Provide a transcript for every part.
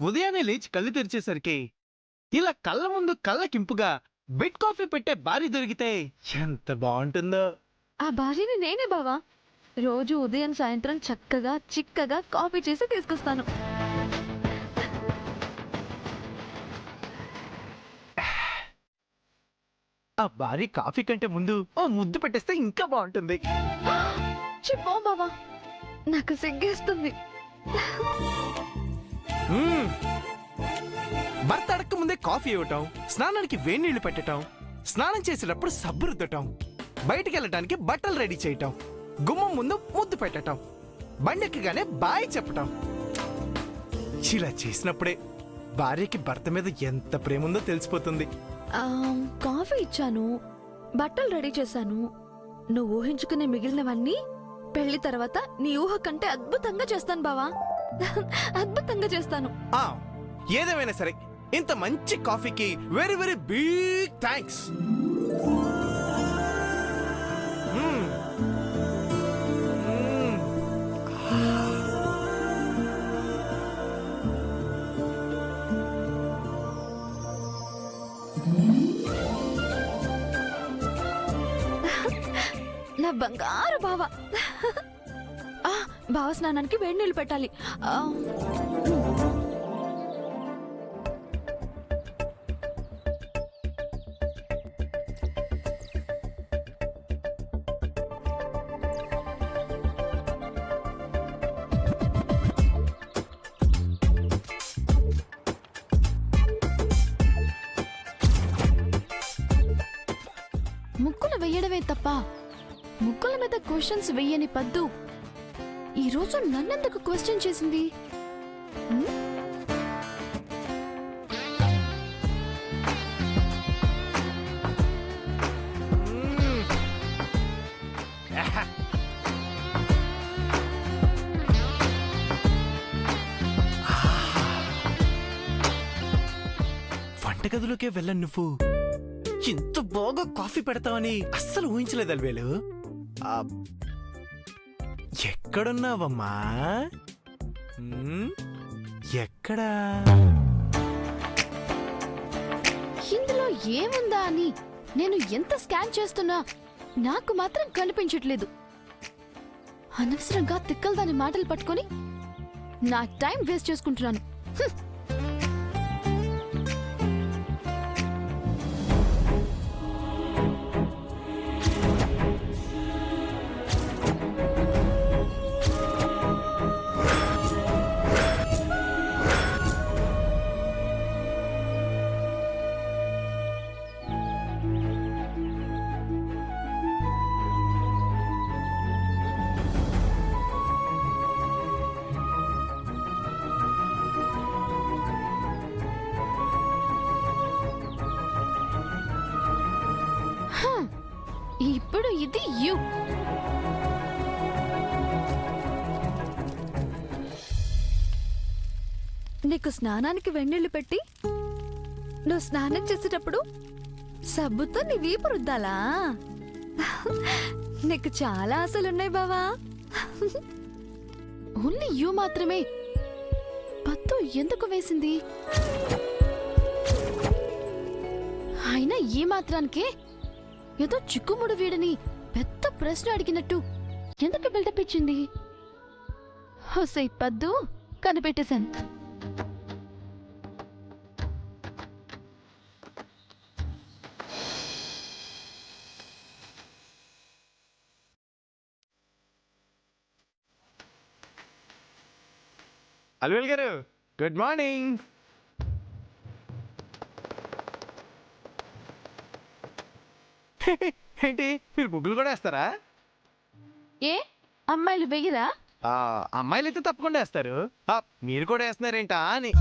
ఉదయాన్నే లేచి కళ్ళు తెరిచేసరికి ఇలా కళ్ళ ముందు కళ్ళకింపుగా బెడ్ కాఫీ పెట్టే భార్య దొరికితే ఎంత బాగుంటుందో. ఆ భార్యని నేనే బావా. రోజు ఉదయం సాయంత్రం చక్కగా చిక్కగా కాఫీ చేసి తీసుకొస్తాను. ఆ భార్య కాఫీ కంటే ముందు ఓ ముద్దు పెట్టేస్తే ఇంకా బాగుంటుంది. చెప్పో బావా, నాకు సిగ్గేస్తుంది. భర్త అడక్క ముందే కాఫీ ఇవ్వటం, స్నానానికి వేడి నీళ్లు పెట్టటం, స్నానం చేసేటప్పుడు సబ్బు రుద్దటం, బయటికి వెళ్ళటానికి బట్టలు రెడీ చేయటం, గుమ్మం ముందు ముద్దు పెట్టటం, బండెక్కగానే బాయ్ చెప్పటం. ఇలా చేసినప్పుడే భార్యకి భర్త మీద ఎంత ప్రేమ ఉందో తెలిసిపోతుంది. కాఫీ ఇచ్చాను, బట్టలు రెడీ చేశాను. నువ్వు ఊహించుకునే మిగిలినవన్నీ పెళ్లి తర్వాత నీ ఊహ కంటే అద్భుతంగా చేస్తాను బావా. అద్భుతంగా చేస్తాను. ఏదేమైనా సరే ఇంత మంచి కాఫీకి వెరీ వెరీ బిగ్ థ్యాంక్స్. నా బంగారు బావా. బావ స్నానానికి వేడి నీళ్ళు పెట్టాలి. ముక్కులు వెయ్యడమే తప్ప ముక్కుల మీద క్వశ్చన్స్ వెయ్యని పద్దు ఈరోజు నన్నెందుకు క్వశ్చన్ చేసింది? వంటగదిలోకే వెళ్ళను నువ్వు ఇంత బాగా కాఫీ పెడతావని అస్సలు ఊహించలేదు అల్వేలు. ఎక్కడున్నావమ్మా? ఎక్కడా? ఇందులో ఏముందా అని నేను ఎంత స్కాన్ చేస్తున్నా నాకు మాత్రం కనిపించట్లేదు. అనవసరంగా తిక్కలు దాని మాటలు పట్టుకొని నా టైం వేస్ట్ చేసుకుంటున్నాను. ఇప్పుడు ఇది యు. నీకు స్నానానికి వెన్నీళ్లు పెట్టి నువ్వు స్నానం చేసేటప్పుడు సబ్బుతో నీ వీపు రుద్దాలా? నీకు చాలా ఆశలున్నాయి బావా. ఓన్లీ యు మాత్రమే పత్తు ఎందుకు వేసింది? అయినా ఈ మాత్రానికే ఏదో చిక్కుముడు వీడని పెద్ద ప్రశ్న అడిగినట్టు ఎందుకు బిల్డప్ ఇచ్చింది? హొసై పద్దు కనిపెట్టేశాను. అల్వేల్ గారు గుడ్ మార్నింగ్. ఏంటి మీరు ముగ్గులు కూడా వేస్తారా? ఏ అమ్మాయిలు వెయ్యరా? అమ్మాయిలు అయితే తప్పకుండా వేస్తారు. మీరు కూడా వేస్తున్నారేంటా అని.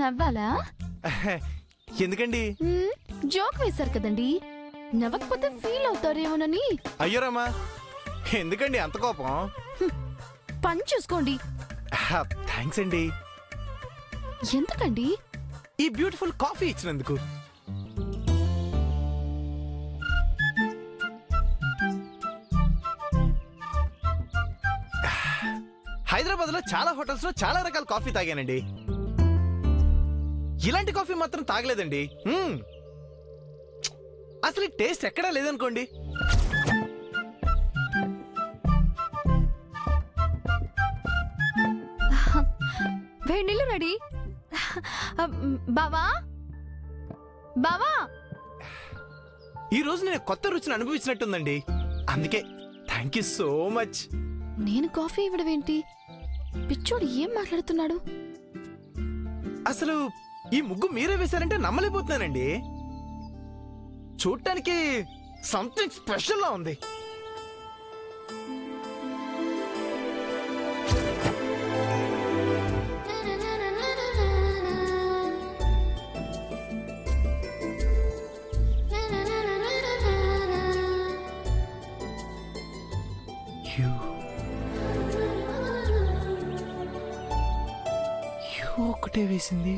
నవ్వాలా? ఎందుకండి? జోక్ వేశారు కదండి, నవ్వకపోతే ఫీల్ అవుతారేమోనని. అయ్యో రామా, ఎందుకండి అంత కోపం? పని చూసుకోండి. థ్యాంక్స్ అండి. ఎందుకండి? ఈ బ్యూటిఫుల్ కాఫీ ఇచ్చినందుకు. హైదరాబాద్ లో చాలా హోటల్స్ లో చాలా రకాల కాఫీ తాగానండి. ఇలాంటి కాఫీ మాత్రం తాగలేదండి. అసలు ఈ టేస్ట్ ఎక్కడా లేదనుకోండి. వేడి నీళ్ళు రెడీ. బావా బావా, ఈ రోజు నేను కొత్త రుచిని అనుభవించినట్టుందండి. అందుకే థ్యాంక్ యూ సో మచ్. నేను కాఫీ ఇవ్వడం ఏంటి? పిచ్చోడు ఏం మాట్లాడుతున్నాడు? అసలు ఈ ముగ్గు మీరే వేశారంటే నమ్మలేకపోతున్నానండి. చూడటానికి సంథింగ్ స్పెషల్ లా ఉంది. ఒకటే వేసింది,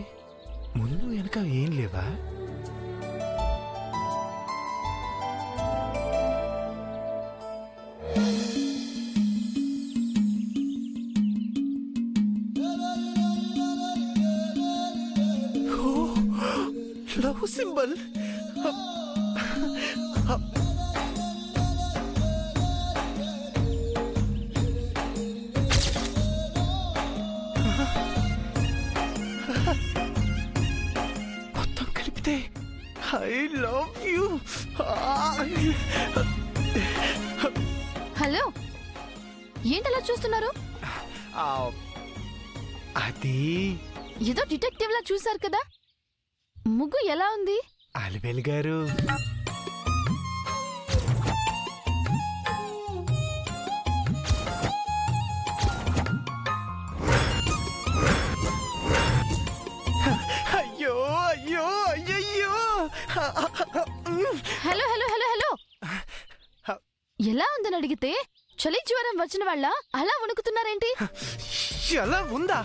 ముందు వెనక ఏం లేవా? Love symbol. మొత్తం కలిపితే ఐ లవ్ యూ. హలో, ఏంటలా చూస్తున్నారు? అది ఏదో డిటెక్టివ్ లా చూసారు కదా. ముగ్గు ఎలా ఉంది? అలివేలు గారు, అయ్యో అయ్యో అయ్యయ్యో. హలో హలో హలో హలో, ఎలా ఉందని అడిగితే చలి జ్వరం వచ్చిన వాళ్ళ అలా వణుకుతున్నారేంటి? ఎలా ఉందా?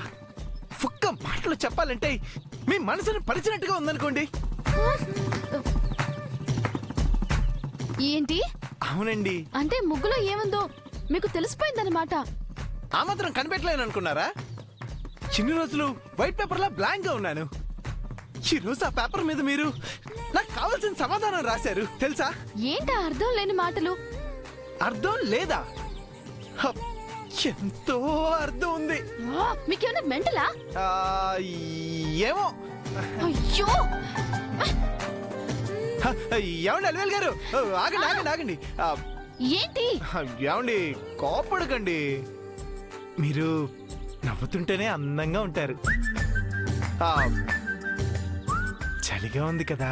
ఒక్క మాటలో చెప్పాలంటే మీ మనసును పరిచినట్టుగా ఉందనుకోండి. ఏంటి? అవునండి. అంటే ముగ్గులో ఏముందో మీకు తెలిసిపోయిందన్నమాట. ఆ మాత్రం కనిపెట్టలేను అనుకున్నారా? చిన్ని రోజులు వైట్ పేపర్ లా బ్లాంక్ గా ఉన్నాను. ఈ రోజు ఆ పేపర్ మీద మీరు నాకు కావాల్సిన సమాధానం రాశారు తెలుసా? ఏంటా అర్థం లేని మాటలు? అర్థం లేదా? ఎంతో అర్థం ఉంది. మీకేమైనా మెంటలా? ఏమో. అయ్యో, ఏమండి అలివేల్ గారు, ఆగండి ఆగండి ఆగండి. ఏంటి? ఏమండి కోపడకండి. మీరు నవ్వుతుంటేనే అందంగా ఉంటారు. చలిగా ఉంది కదా,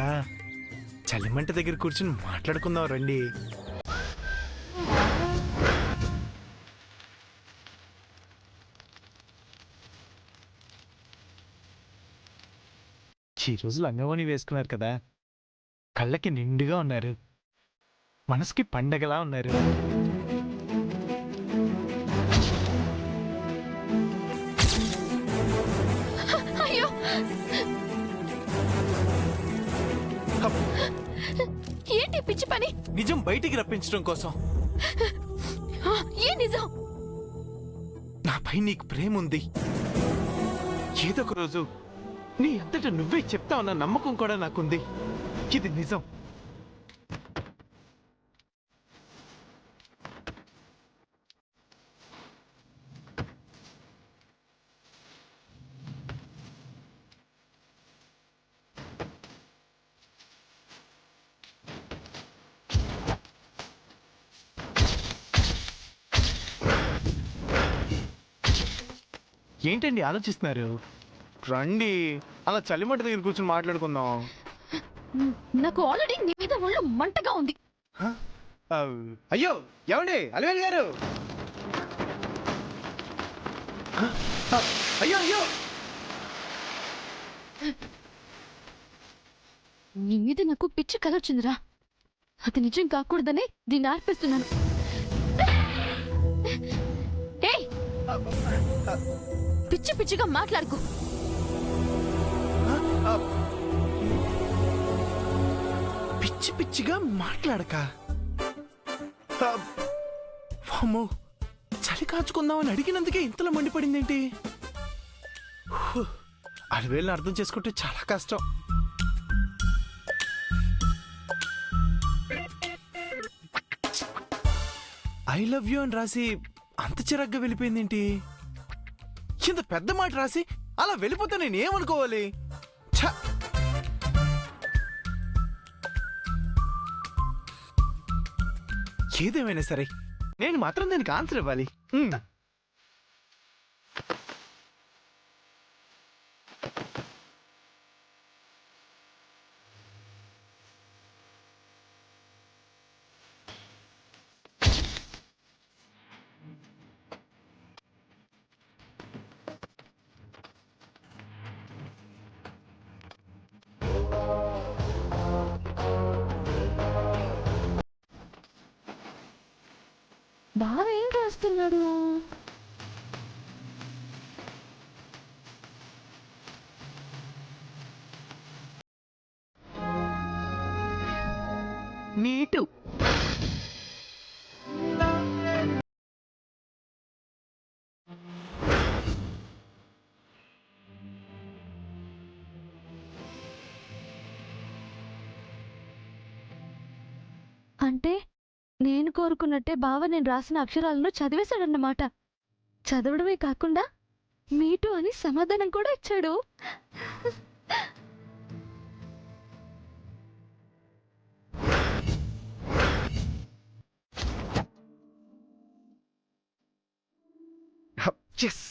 చలిమంట దగ్గర కూర్చుని మాట్లాడుకుందాం రండి. ఈ రోజు లంగవోని వేసుకున్నారు కదా, కళ్ళకి నిండుగా ఉన్నారు, మనసుకి పండగలా ఉన్నారు. అయ్యో, ఏంటి పిచ్చి పని? నిజం బయటికి రప్పించడం కోసం. ఏ నిజం? నాపై నీకు ప్రేమ ఉంది. ఏదో ఒక రోజు నీ అంతటా నువ్వే చెప్తావన్న నమ్మకం కూడా నాకుంది. ఇది నిజం. ఏంటండి ఆలోచిస్తున్నారు? రండి, అలా చలిమంట దగ్గర కూర్చొని మాట్లాడుకుందాం. నాకు ఆల్రెడీ నీ మీద ఒళ్ళు మంటగా ఉంది. అయ్యో ఏమండి అలివేల్ గారు, అయ్యో అయ్యో. నీ మీద నాకు పిచ్చి కల వచ్చిందిరా. అది నిజం కాకూడదనే దీన్ని ఆర్పిస్తున్నాను. ఏయ్, పిచ్చి పిచ్చిగా మాట్లాడుకో. పిచ్చి పిచ్చిగా మాట్లాడక. వామ్మో, చలి తాళి కాచుకుందామని అడిగినందుకే ఇంతలో మండిపడిందేంటి? అడవేళ్ళని అర్థం చేసుకుంటే చాలా కష్టం. ఐ లవ్ యూ అని రాసి అంత చిరాగ్గా వెళ్ళిపోయిందేంటి? ఇంత పెద్ద మాట రాసి అలా వెళ్ళిపోతే నేను ఏమనుకోవాలి? ఛ! ఏదేమైనా సరే నేను మాత్రం దానికి ఆన్సర్ ఇవ్వాలి. బావ ఏం రాస్తున్నాడు? నీటు అంటే నేను కోరుకున్నట్టే బావ నేను రాసిన అక్షరాలను చదివేశాడన్నమాట. చదవడమే కాకుండా మీటు అని సమాధానం కూడా ఇచ్చాడు. చెస్.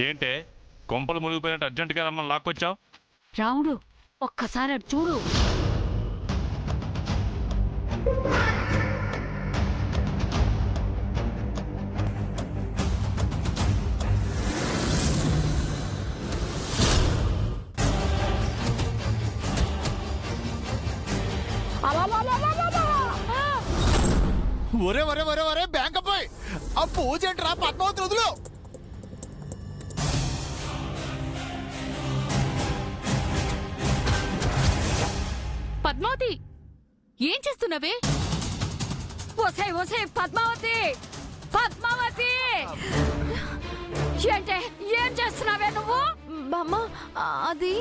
ఏంటే కొంపలు మునిగిపోయినట్టు అర్జెంటుగా రమ్మని లాక్కొచ్చావు? రాముడు ఒక్కసారి అటు చూడు. ఒరే ఒరే ఒరే ఒరే బ్యాంక్ అబ్బాయి, ఆ పూజ ఏంట్రా? పద్మావతి వదులు. పద్మావతి ఏం చేస్తున్నావే? ఒసే ఒసే పద్మావతి, పద్మావతి ఏంటే ఏం చేస్తున్నావే నువ్వు? బామ్మ అది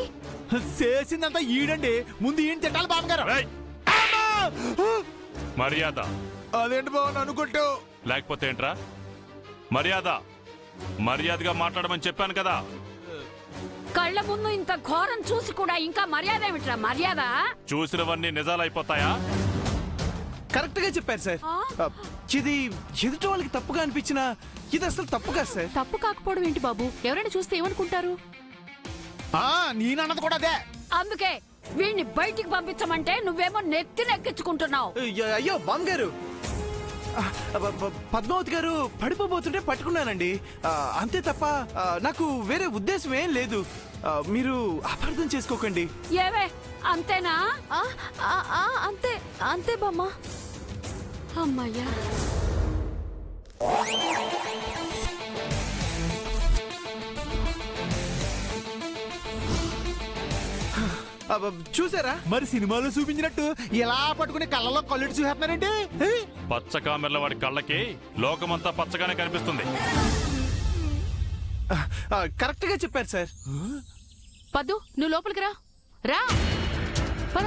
చేసిందంతా ఈడండి, ముందు ఈయన తిట్టాలి బామ్మగారు. ఏయ్! మర్యాద అదేంటి బాబు అనుకుంటూ? లేకపోతే ఏంట్రా మర్యాద? మర్యాదగా మాట్లాడమని చెప్పాను కదా. కళ్ళ ముందు ఇంత ఘోరం చూసి కూడా ఇంకా మర్యాద ఏమిట్రా మర్యాద? చూసినవన్నీ నిజాలైపోతాయా? కరెక్ట్ గా చెప్పారు సార్. ఇది ఎదుటి వాళ్ళకి తప్పుగా అనిపించినా ఇది అసలు తప్పు కాదు సార్. తప్పు కాకపోవడం ఏంటి బాబు? ఎవరైనా చూస్తే ఏమనుకుంటారు? నేనన్నది కూడా అదే. అందుకే వీడిని బయటికి పంపించమంటే నువ్వేమో నెత్తినెక్కించుకుంటున్నావు. అయ్యో బామ్ గారు, పద్మావతి గారు పడిపోబోతుంటే పట్టుకున్నానండి. అంతే తప్ప నాకు వేరే ఉద్దేశం ఏం లేదు. మీరు అపార్థం చేసుకోకండి. ఏవే అంతేనా? అంతే అంతే బామ్మ. అమ్మయ్యా. చూసారా మరి సినిమాలో చూపించినట్టు ఇలా పట్టుకుని కళ్ళలో కళ్ళు చూసేస్తున్నారేంటి? పచ్చ కామెర్ల వాడి కళ్ళకి లోకమంతా పచ్చగానే కనిపిస్తుంది. కరెక్ట్ గా చెప్పారు సార్. పద్దు నువ్వు లోపలికి రా. రా పద.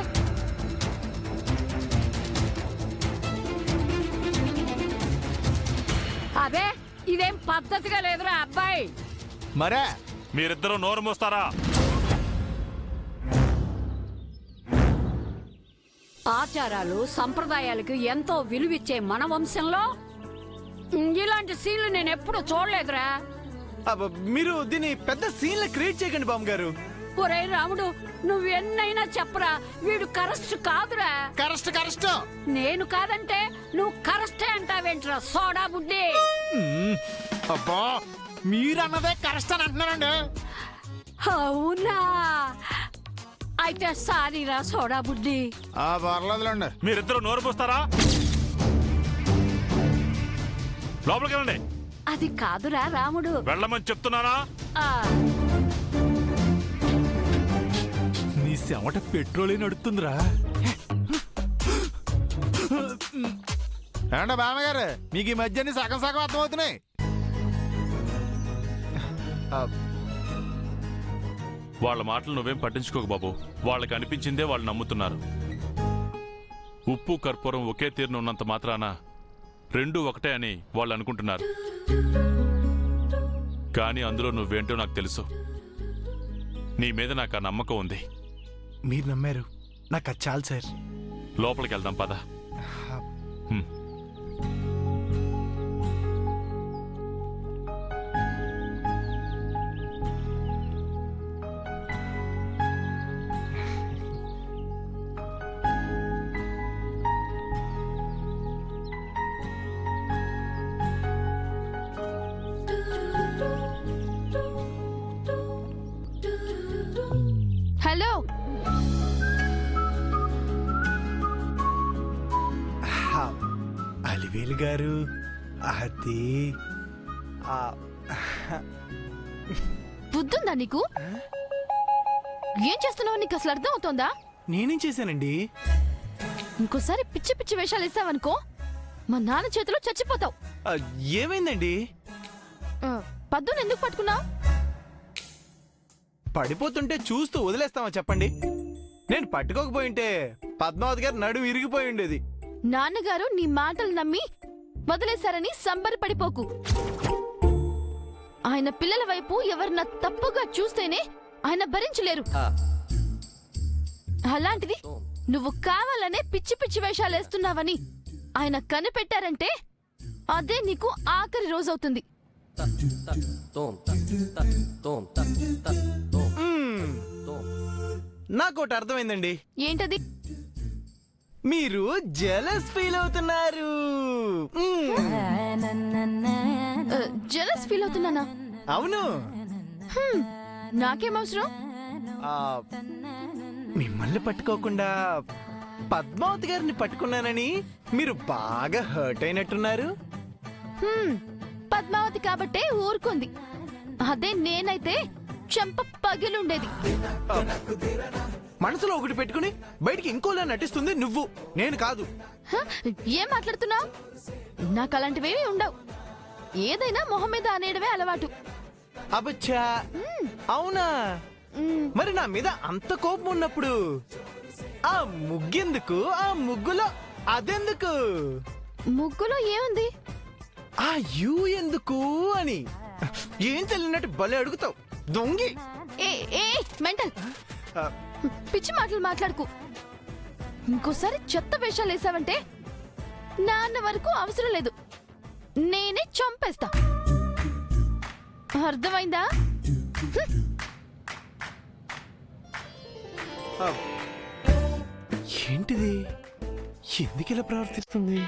అదే ఇదేం పద్ధతిగా లేదురా అబ్బాయి. మరే మీరిద్దరూ నోరు మూస్తారా? ఆచారాలు సంప్రదాయాలకు ఎంతో విలువిచ్చే మన వంశంలో ఇలాంటి సీన్లు నేను ఎప్పుడు చూడలేదురా. మీరు దీన్ని పెద్ద సీన్ క్రియేట్ చేయకండి బామ్మగారు. ఒరే రాముడు, నువ్వెన్నైనా చెప్పరా, వీడు కరెస్ట్ కాదురా. కరెస్ట్ నేను కాదంటే నువ్వు కరెస్టే అంటావేంట్రా సోడా బుడ్డి. అబ్బా మీరన్నదే కరెస్ట్ అని అంటున్నారండి. అవునా, అయితే సారీరా సోడా బుడ్డి. పర్లేదులేండి. మీరిద్దరు నోరు పోస్తారా? లోపలికి వెళ్ళండి. అది కాదురా రాముడు. వెళ్ళమని చెప్తున్నానా? ఆ, నీ చెమట పెట్రోలే నడుతుందిరా. ఏంటో బామ్మగారు, మీకు ఈ మధ్య సగం సగం అర్థమవుతున్నాయి. వాళ్ళ మాటలు నువ్వేం పట్టించుకోకు బాబు. వాళ్ళకి అనిపించిందే వాళ్ళు నమ్ముతున్నారు. ఉప్పు కర్పూరం ఒకే తీరున ఉన్నంత మాత్రాన రెండూ ఒకటే అని వాళ్ళు అనుకుంటున్నారు. కానీ అందులో నువ్వేంటో నాకు తెలుసు. నీ మీద నాకు ఆ నమ్మకం ఉంది. మీరు నమ్మారు, నాకు అది చాలు సార్. లోపలికి వెళ్దాం పద. హ్మ్. హలో, అలివేలు గారు, అది బుద్ధుందా నీకు? ఏం చేస్తున్నావు నీకు అసలు అర్థం అవుతోందా? నేనేం చేశానండి? ఇంకోసారి పిచ్చి పిచ్చి వేషాలు వేసావనుకో మా నాన్న చేతిలో చచ్చిపోతావు. ఏమైందండి? పద్దును ఎందుకు పట్టుకున్నావు? పడిపోతుంటే చూస్తూ వదిలేస్తామా చెప్పండి? నేను పట్టుకోకపోయింటే పద్మావతి గారు నడుము ఇరిగిపోయి ఉండేది. నాన్నగారు నీ మాటలు నమ్మి వదిలేశారని సంబరపడిపోకు. ఆయన పిల్లల వైపు ఎవరన్నా తప్పుగా చూస్తేనే ఆయన భరించలేరు. అలాంటిది నువ్వు కావాలనే పిచ్చి పిచ్చి వేషాలు వేస్తున్నావని ఆయన కనిపెట్టారంటే అదే నీకు ఆఖరి రోజవుతుంది. నాకోటి అర్థమైందండి. ఏంటది? మీరు జెలస్ ఫీల్ అవుతున్నారు. జెలస్ ఫీల్ అవుతున్నానా? అవును. నాకేం అవసరం? మిమ్మల్ని పట్టుకోకుండా పద్మావతి గారిని పట్టుకున్నానని మీరు బాగా హర్ట్ అయినట్టున్నారు. పద్మావతి కాబట్టే ఊరుకుంది. అదే నేనైతే చెంప పగిలుండేది. మనసులో ఒకటి పెట్టుకుని బయటికి ఇంకోలా నటిస్తుంది నువ్వు, నేను కాదు. ఏం మాట్లాడుతున్నావు? నాకు అలాంటివేమీ ఉండవు. ఏదైనా మొహం మీద అనేయడమే అలవాటు. అబచ్చా, అవునా? మరి నా మీద అంత కోపం ఉన్నప్పుడు ఆ ముగ్గెందుకు? ఆ ముగ్గులో అదెందుకు? ముగ్గులో ఏముంది? ఆ యూ ఎందుకు అని ఏం తెలియనట్టు భలే అడుగుతావు దొంగి. ఏ ఏ మెంటల్, పిచ్చి మాటలు మాట్లాడుకు. ఇంకోసారి చెత్త వేషాలు వేసావంటే నాన్న వరకు అవసరం లేదు, నేనే చంపేస్తా. అర్థమైందా? ఏంటిది? ఎందుకు ఇలా ప్రవర్తిస్తుంది?